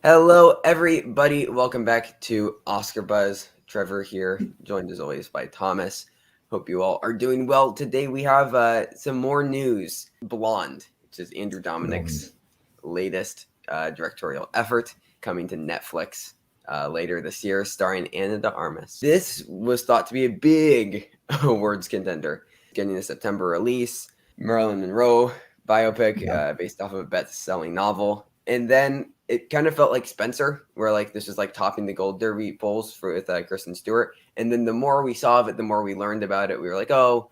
Hello, everybody. Welcome back to Oscar Buzz. Trevor here, joined as always by Thomas. Hope you all are doing well. Today we have some more news. Blonde, which is Andrew Dominic's latest directorial effort, coming to Netflix later this year, starring Ana de Armas. This was thought to be a big awards contender, getting a September release. Marilyn Monroe biopic based off of a best-selling novel. And then it kind of felt like Spencer, where like this was like topping the Gold Derby polls with Kristen Stewart. And then the more we saw of it, the more we learned about it. We were like, oh,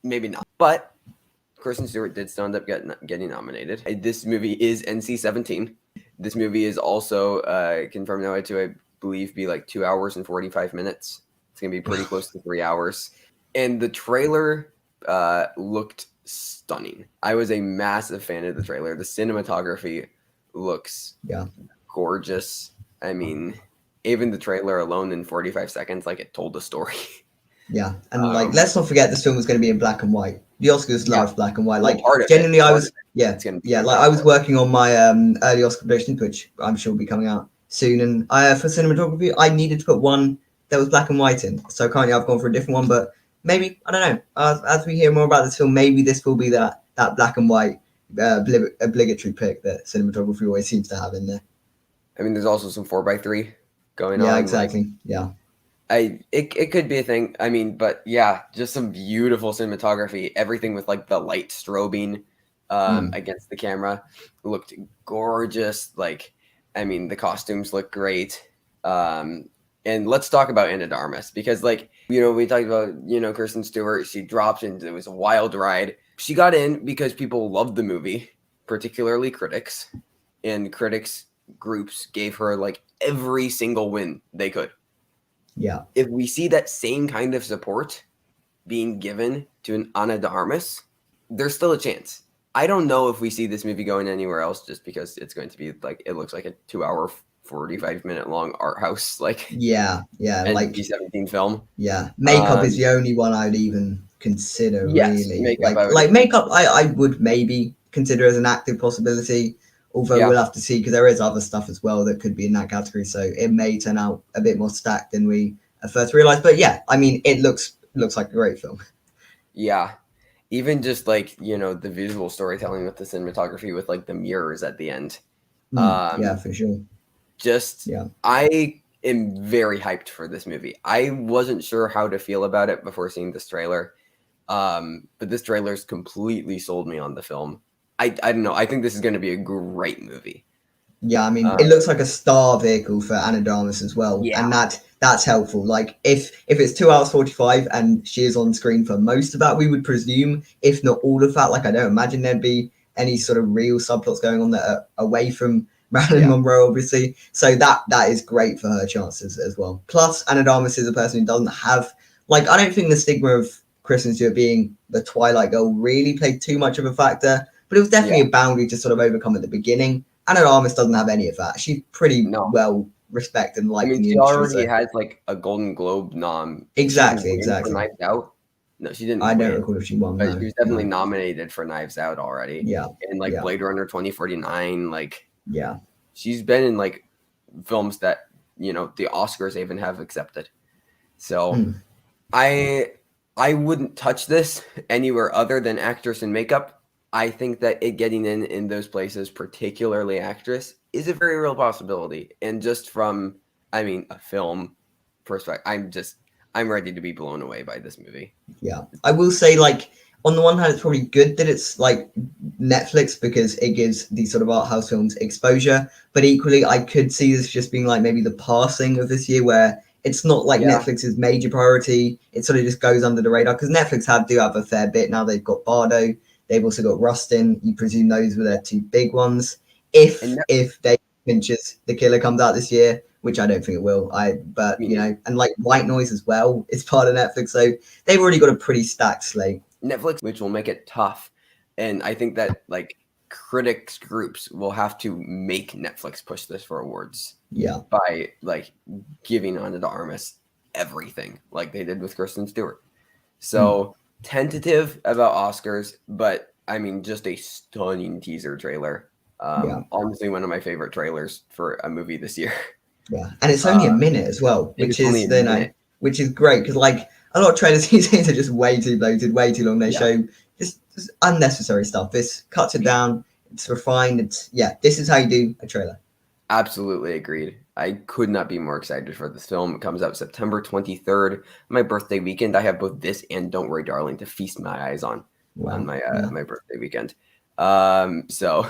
maybe not. But Kristen Stewart did still end up getting nominated. This movie is NC-17. This movie is also confirmed now to, I believe, be like 2 hours and 45 minutes. It's going to be pretty close to 3 hours. And the trailer looked stunning. I was a massive fan of the trailer. The cinematography looks gorgeous. I mean, even the trailer alone in 45 seconds, like it told a story. Yeah, and like let's not forget this film was going to be in black and white. The Oscars love black and white. Like genuinely, I was I was working on my early Oscar predictions, which I'm sure will be coming out soon. And for cinematography, I needed to put one that was black and white in. So currently, I've gone for a different one, but maybe I don't know. As we hear more about this film, maybe this will be that black and white obligatory pick that cinematography always seems to have in there. I mean, there's also some 4x3 going on. Yeah, exactly. Yeah. It could be a thing. I mean, but yeah, just some beautiful cinematography. Everything with like the light strobing against the camera looked gorgeous. Like, I mean, the costumes look great. And let's talk about Ana de Armas because, like, you know, we talked about, you know, Kristen Stewart. She dropped into it was a wild ride. She got in because people loved the movie, particularly critics, and critics groups gave her like every single win they could. Yeah. If we see that same kind of support being given to an Ana de Armas, there's still a chance. I don't know if we see this movie going anywhere else just because it's going to be like, it looks like a 2 hour, 45-minute long art house, like like NC-17 film. Yeah. Makeup is the only one I'd even consider, really. Makeup, like makeup, I would maybe consider as an active possibility. Although we'll have to see because there is other stuff as well that could be in that category. So it may turn out a bit more stacked than we at first realized. But yeah, I mean, it looks like a great film. Yeah. Even just like, you know, the visual storytelling with the cinematography with like the mirrors at the end. Yeah, for sure. I am very hyped for this movie. I wasn't sure how to feel about it before seeing this trailer. But this trailer's completely sold me on the film. I don't know. I think this is going to be a great movie. Yeah, I mean, it looks like a star vehicle for Ana de Armas as well, and that's helpful. Like, if it's 2 hours 45 and she is on screen for most of that, we would presume, if not all of that. Like, I don't imagine there'd be any sort of real subplots going on that are away from Marilyn Monroe, obviously. So that is great for her chances as well. Plus, Ana de Armas is a person who doesn't have like I don't think the stigma of Kristen Stewart being the Twilight girl really played too much of a factor. But it was definitely a boundary to sort of overcome at the beginning. Ana de Armas doesn't have any of that. She's pretty well respected and liked in the industry. She already has like a Golden Globe nom. Exactly. For Knives Out. No, she didn't. I don't recall if she won. But she was definitely nominated for Knives Out already. Yeah. And like Blade Runner 2049, like yeah, she's been in like films that, you know, the Oscars even have accepted. So I wouldn't touch this anywhere other than actress and makeup. I think that it getting in those places, particularly actress, is a very real possibility. And just from, I mean, a film perspective, I'm ready to be blown away by this movie. Yeah. I will say, like, on the one hand, it's probably good that it's like Netflix because it gives these sort of art house films exposure. But equally, I could see this just being like maybe the passing of this year where it's not like Netflix's major priority. It sort of just goes under the radar because Netflix do have a fair bit now. They've got Bardo. They've also got Rustin. You presume those were their two big ones. If David Fincher's The Killer comes out this year, which I don't think it will. You know, and like White Noise as well is part of Netflix. So they've already got a pretty stacked slate. Netflix, which will make it tough. And I think that like critics groups will have to make Netflix push this for awards. Yeah. By like giving Ana de Armas everything like they did with Kristen Stewart. So tentative about Oscars, but I mean, just a stunning teaser trailer. Honestly, one of my favorite trailers for a movie this year. Yeah, and it's only a minute as well, which is which is great because like a lot of trailers these days are just way too bloated, way too long. They show just unnecessary stuff. This cuts it down. It's refined. This is how you do a trailer. Absolutely agreed. I could not be more excited for this film. It comes out September 23rd, my birthday weekend. I have both this and Don't Worry, Darling to feast my eyes on my my birthday weekend. So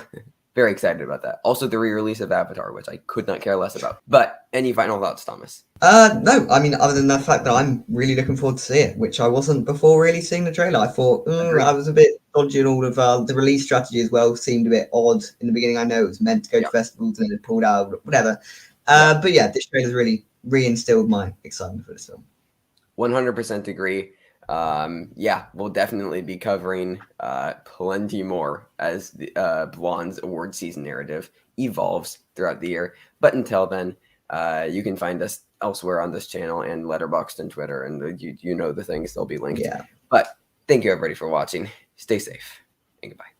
very excited about that. Also, the re-release of Avatar, which I could not care less about. But any final thoughts, Thomas? No, I mean, other than the fact that I'm really looking forward to see it, which I wasn't before really seeing the trailer. I thought I was a bit dodgy, and all of the release strategy as well seemed a bit odd in the beginning. I know it was meant to go to festivals and then it pulled out, whatever. But yeah, this trailer's really reinstilled my excitement for this film. 100% agree. We'll definitely be covering plenty more as the Blonde's award season narrative evolves throughout the year. But until then, you can find us elsewhere on this channel and Letterboxd and Twitter, and you know the things, they'll be linked. But thank you everybody for watching. Stay safe and goodbye.